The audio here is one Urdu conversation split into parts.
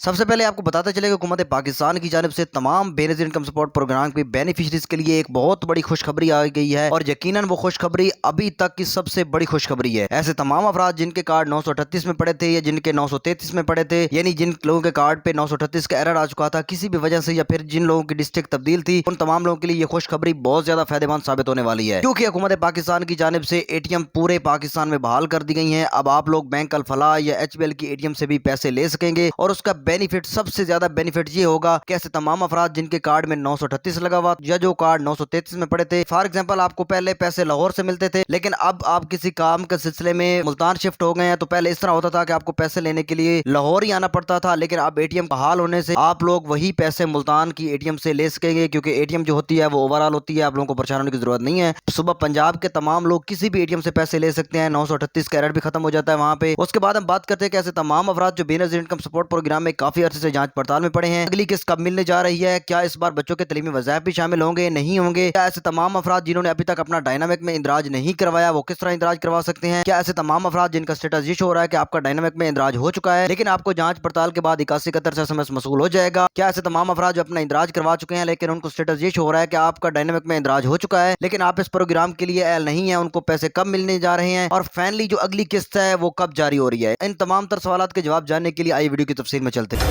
سب سے پہلے آپ کو بتاتے چلے کہ حکومت پاکستان کی جانب سے تمام بے نظیر انکم سپورٹ پروگرام کے بینیفیشریز کے لیے ایک بہت بڑی خوشخبری آ گئی ہے، اور یقیناً وہ خوشخبری ابھی تک کی سب سے بڑی خوشخبری ہے۔ ایسے تمام افراد جن کے کارڈ 938 میں پڑے تھے یا جن کے 933 میں پڑے تھے، یعنی جن لوگوں کے کارڈ پہ 938 کا ایرر آ چکا تھا کسی بھی وجہ سے، یا پھر جن لوگوں کی ڈسٹرکٹ تبدیل تھی، ان تمام لوگوں کے لیے یہ خوشخبری بہت زیادہ فائدہ مند ثابت ہونے والی ہے، کیونکہ حکومت پاکستان کی جانب سے اے ٹی ایم پورے پاکستان میں بحال کر دی گئی ہیں۔ اب آپ لوگ بینک الفلاح یا ایچ بی ایل کی اے ٹی ایم سے بھی پیسے لے سکیں گے، اور اس کا بینیفٹ سب سے زیادہ بینیفٹ یہ ہوگا کہ ایسے تمام افراد جن کے کارڈ میں 938 لگا ہوا یا جو کارڈ 933 میں پڑے تھے، فار ایگزامپل آپ کو پہلے پیسے لاہور سے ملتے تھے، لیکن اب آپ کسی کام کے سلسلے میں ملتان شفٹ ہو گئے ہیں، تو پہلے اس طرح ہوتا تھا کہ آپ کو پیسے لینے کے لیے لاہور ہی آنا پڑتا تھا، لیکن اب اے ٹی ایم بحال ہونے سے آپ لوگ وہی پیسے ملتان کی اے ٹی ایم سے لے سکیں گے، کیونکہ اے ٹی ایم جو ہوتی ہے وہ اوور آل ہوتی ہے، آپ لوگوں کو پریشان ہونے کی ضرورت نہیں ہے۔ صبح پنجاب کے تمام لوگ کسی بھی اے ٹی ایم سے پیسے لے سکتے ہیں، 938 کا ایرر بھی ختم ہو جاتا ہے وہاں پہ۔ اس کے بعد ہم بات کرتے ہیں کہ ایسے تمام افراد جو بے نظیر انکم سپورٹ پروگرام میں کافی عرصے سے جانچ پڑتال میں پڑے ہیں، اگلی قسط کب ملنے جا رہی ہے، کیا اس بار بچوں کے تعلیمی وظائف بھی شامل ہوں گے، نہیں ہوں گے، کیا ایسے تمام افراد جنہوں نے ابھی تک اپنا ڈائنامک میں اندراج نہیں کروایا وہ کس طرح اندراج کروا سکتے ہیں، کیا ایسے تمام افراد جن کا اسٹیٹس یہ شو ہو رہا ہے کہ آپ کا ڈائنامک میں اندراج ہو چکا ہے لیکن آپ کو جانچ پڑتال کے بعد 8171 سے SMS موصول ہو جائے گا، کیا ایسے تمام افراد جو اپنا اندراج کروا چکے ہیں لیکن ان کو اسٹیٹس یہ شو ہو رہا ہے کہ آپ کا ڈائنامک میں اندراج ہو چکا ہے لیکن آپ اس پروگرام کے لیے اہل نہیں ہیں، ان کو پیسے کب ملنے جا رہے ہیں، اور فائنلی جو اگلی قسط ہے وہ کب جاری ہو رہی ہے، ان تمام تر سوالات کے جواب جاننے کے لیے آئیے ویڈیو کی تفصیل میں چلتے ہیں۔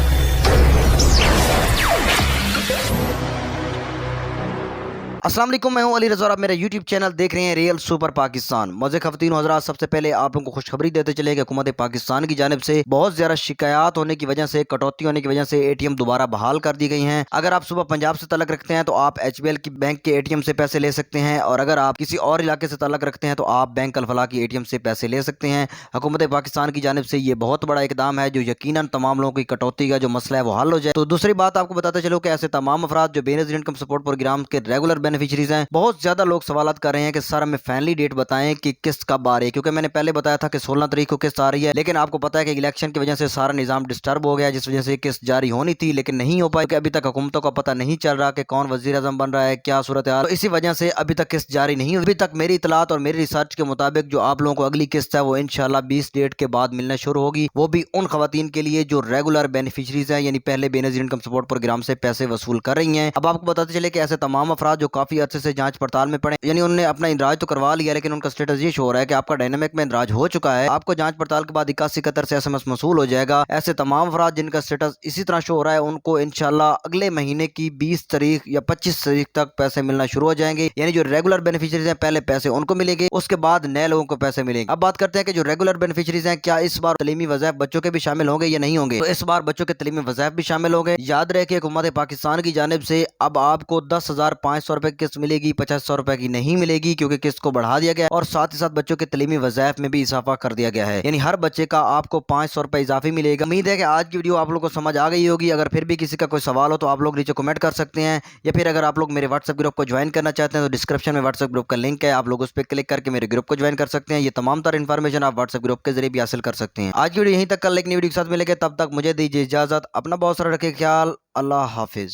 السلام علیکم، میں ہوں علی رضا، آپ میرا یوٹیوب چینل دیکھ رہے ہیں ریئل سپر پاکستان۔ معزز خواتین و حضرات، سب سے پہلے آپ لوگوں کو خوشخبری دیتے چلے کہ حکومت پاکستان کی جانب سے بہت زیادہ شکایات ہونے کی وجہ سے، کٹوتی ہونے کی وجہ سے اے ٹی ایم دوبارہ بحال کر دی گئی ہیں۔ اگر آپ صبح پنجاب سے تعلق رکھتے ہیں تو آپ ایچ بی ایل کی بینک کے اے ٹی ایم سے پیسے لے سکتے ہیں، اور اگر آپ کسی اور علاقے سے تعلق رکھتے ہیں تو آپ بینک الفلاح کی اے ٹی ایم سے پیسے لے سکتے ہیں۔ حکومت پاکستان کی جانب سے یہ بہت بڑا اقدام ہے جو یقیناً تمام لوگوں کی کٹوتی کا جو مسئلہ ہے وہ حل ہو جائے۔ تو دوسری بات آپ کو بتاتے چلو کہ ایسے تمام افراد جو بے نظیر انکم سپورٹ پروگرام کے ریگولر بینیفیشریز ہیں، بہت زیادہ لوگ سوالات کر رہے ہیں کہ سر ہمیں فائنلی ڈیٹ بتائیں کہ قسط کب آ رہی ہے، کیونکہ میں نے پہلے بتایا تھا کہ 16 تاریخ کو قسط آ رہی ہے، لیکن آپ کو پتا ہے کہ الیکشن کی وجہ سے سارا نظام ڈسٹرب ہو گیا، جس وجہ سے قسط جاری ہونی تھی لیکن نہیں ہو پائی، کہ ابھی تک حکومتوں کا پتہ نہیں چل رہا کہ کون وزیر اعظم بن رہا ہے، کیا صورتحال، تو اسی وجہ سے ابھی تک قسط جاری نہیں ہوئی۔ ابھی تک میری اطلاعات اور میری ریسرچ کے مطابق جو آپ لوگوں کو اگلی قسط ہے وہ انشاءاللہ 20 ڈیٹ کے بعد ملنا شروع ہوگی، وہ بھی ان خواتین کے لیے جو ریگولر بینیفیشریز ہیں، یعنی پہلے بے نظیر انکم سپورٹ پروگرام سے پیسے وصول کر رہی ہیں۔ اب آپ کو بتاتے چلے کہ ایسے تمام افراد جو کافی عرصے سے جانچ پڑتال میں پڑے، یعنی انہوں نے اپنا اندراج تو کروا لیا لیکن ان کا اسٹیٹس یہ شو ہو رہا ہے کہ آپ کا ڈائنامک میں اندراج ہو چکا ہے، آپ کو جانچ پڑتال کے بعد 8171 سے SMS موصول ہو جائے گا۔ ایسے تمام افراد جن کا اسٹیٹس اسی طرح شو ہو رہا ہے ان کو انشاءاللہ اگلے مہینے کی 20 تاریخ یا 25 تاریخ تک پیسے ملنا شروع ہو جائیں گے، یعنی جو ریگولر بینیفیشریز ہیں پہلے پیسے ان کو ملیں گے، اس کے بعد نئے لوگوں کو پیسے ملیں گے۔ اب بات کرتے ہیں کہ جو ریگولر بینیفیشریز ہیں کیا اس بار تعلیمی وظائف بچوں کے بھی شامل ہوں گے یا نہیں ہوں گے، تو اس بار بچوں کے تعلیمی وظائف بھی شامل ہوں گے۔ یاد رہے کہ حکومت پاکستان کی جانب سے اب آپ کو 10,500 روپے کی قسط ملے گی، 5,500 روپے کی نہیں ملے گی، کیونکہ قسط کو بڑھا دیا گیا اور ساتھ ہی ساتھ بچوں کے تعلیمی وظائف میں بھی اضافہ کر دیا گیا ہے، یعنی ہر بچے کا آپ کو 500 روپے اضافی ملے گا۔ امید ہے کہ آج کی ویڈیو آپ لوگوں کو سمجھ آ گئی ہوگی، اگر پھر بھی کسی کا کوئی سوال ہو تو آپ لوگ نیچے کمنٹ کر سکتے ہیں، یا پھر اگر آپ لوگ میرے واٹس ایپ گروپ کو جوائن کرنا چاہتے ہیں تو ڈسکرپشن میں واٹس ایپ گروپ کا لنک ہے، آپ لوگ اس پہ کلک کر کے میرے گروپ کو جوائن کر سکتے ہیں۔ یہ تمام تر انفارمیشن آپ واٹس ایپ گروپ کے ذریعے بھی حاصل کر سکتے ہیں۔ آج کی ویڈیو یہیں تک، کل ایک نئی ویڈیو کے ساتھ ملیں گے، تب تک مجھے دیجیے اجازت، اپنا بہت سارا رکھیں خیال، اللہ حافظ۔